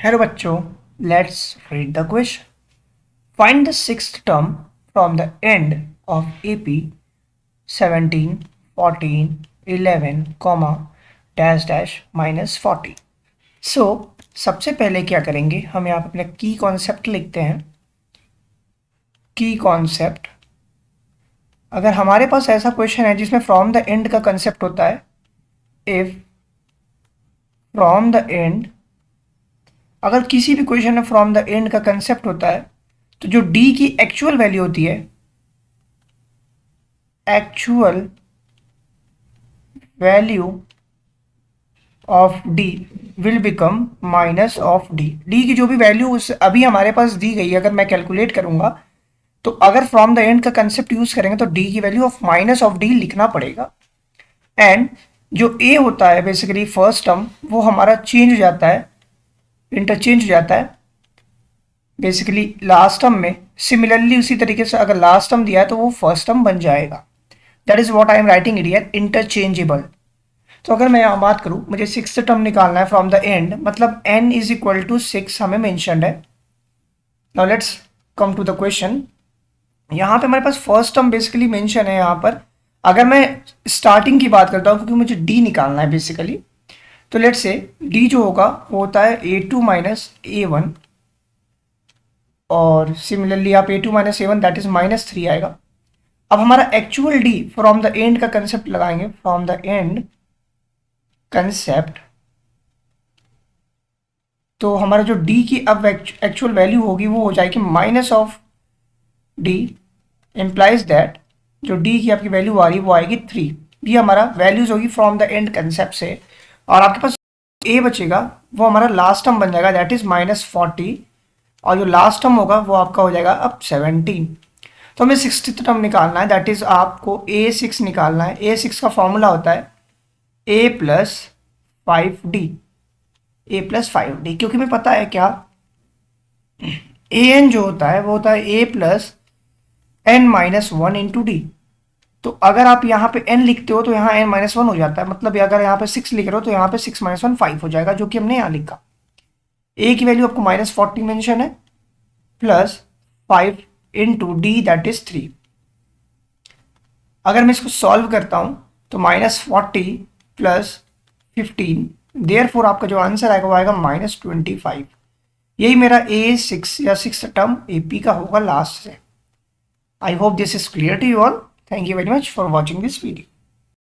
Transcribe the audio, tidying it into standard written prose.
Hello बच्चों, let's read the question. Find the sixth term from the end of AP 17, 14, 11, comma dash dash -40. सो सबसे पहले क्या करेंगे, हम यहाँ पे अपना की कॉन्सेप्ट लिखते हैं. की कॉन्सेप्ट, अगर हमारे पास ऐसा क्वेश्चन है जिसमें फ्रॉम द एंड का कंसेप्ट होता है, इफ फ्रॉम द एंड, अगर किसी भी क्वेश्चन में फ्रॉम द एंड का कंसेप्ट होता है तो जो डी की एक्चुअल वैल्यू होती है, actual value of D will become minus of D. D की जो भी वैल्यू उस अभी हमारे पास दी गई है, अगर मैं कैलकुलेट करूंगा तो अगर फ्रॉम द एंड का कंसेप्ट यूज करेंगे तो डी की value of minus of D लिखना पड़ेगा. एंड जो ए होता है बेसिकली फर्स्ट टर्म, वो हमारा चेंज हो जाता है, इंटरचेंज हो जाता है बेसिकली लास्ट टर्म में. सिमिलरली उसी तरीके से अगर लास्ट टर्म दिया है तो वो फर्स्ट टर्म बन जाएगा. That is what I am writing it here, interchangeable. तो अगर मैं यहाँ बात करूँ, मुझे सिक्स्थ टर्म निकालना है फ्रॉम द एंड, मतलब n इज इक्वल टू 6 हमें मेंशन्ड है. Now let's come to the question. यहाँ पे हमारे पास फर्स्ट टर्म बेसिकली मेंशन है. यहाँ पर अगर मैं स्टार्टिंग की बात करता हूँ, क्योंकि मुझे d निकालना है बेसिकली, तो लेट्स से d जो होगा वो होता है a2 माइनस a1, और सिमिलरली आप a2 minus a1 that is -3 आएगा. अब हमारा actual d from the and का कंसेप्ट लगाएंगे. फ्रॉम द एंड कंसेप्ट, तो हमारा जो d की अब एक्चुअल वैल्यू होगी वो हो जाएगी minus of d, implies that जो d की आपकी वैल्यू आ रही है वो आएगी 3. ये हमारा वैल्यूज होगी फ्रॉम द एंड कंसेप्ट से. और आपके पास a बचेगा, वो हमारा लास्ट टर्म बन जाएगा, दैट इज -40, और जो लास्ट टर्म होगा वो आपका हो जाएगा अब 17. तो हमें सिक्स्थ टर्म निकालना है, दैट इज आपको a6 निकालना है. a6 का फॉर्मूला होता है a plus 5d, a plus 5d, क्योंकि हमें पता है क्या, an जो होता है वो होता है a plus n minus 1 into D. तो अगर आप यहाँ पे n लिखते हो तो यहाँ n माइनस 1 हो जाता है, मतलब अगर यहाँ पे 6 लिख रहे हो तो यहाँ पे 6 माइनस 1 5 हो जाएगा, जो कि हमने यहाँ लिखा. a की वैल्यू आपको -40 मेंशन है, plus 5 into D that is 3. अगर मैं इसको सॉल्व करता हूँ तो -40 प्लस 15, देयरफॉर आपका जो आंसर आएगा वो आएगा -25. यही मेरा A6 या सिक्स टर्म AP का होगा लास्ट से. I hope this is clear to you all. Thank you very much for watching this video.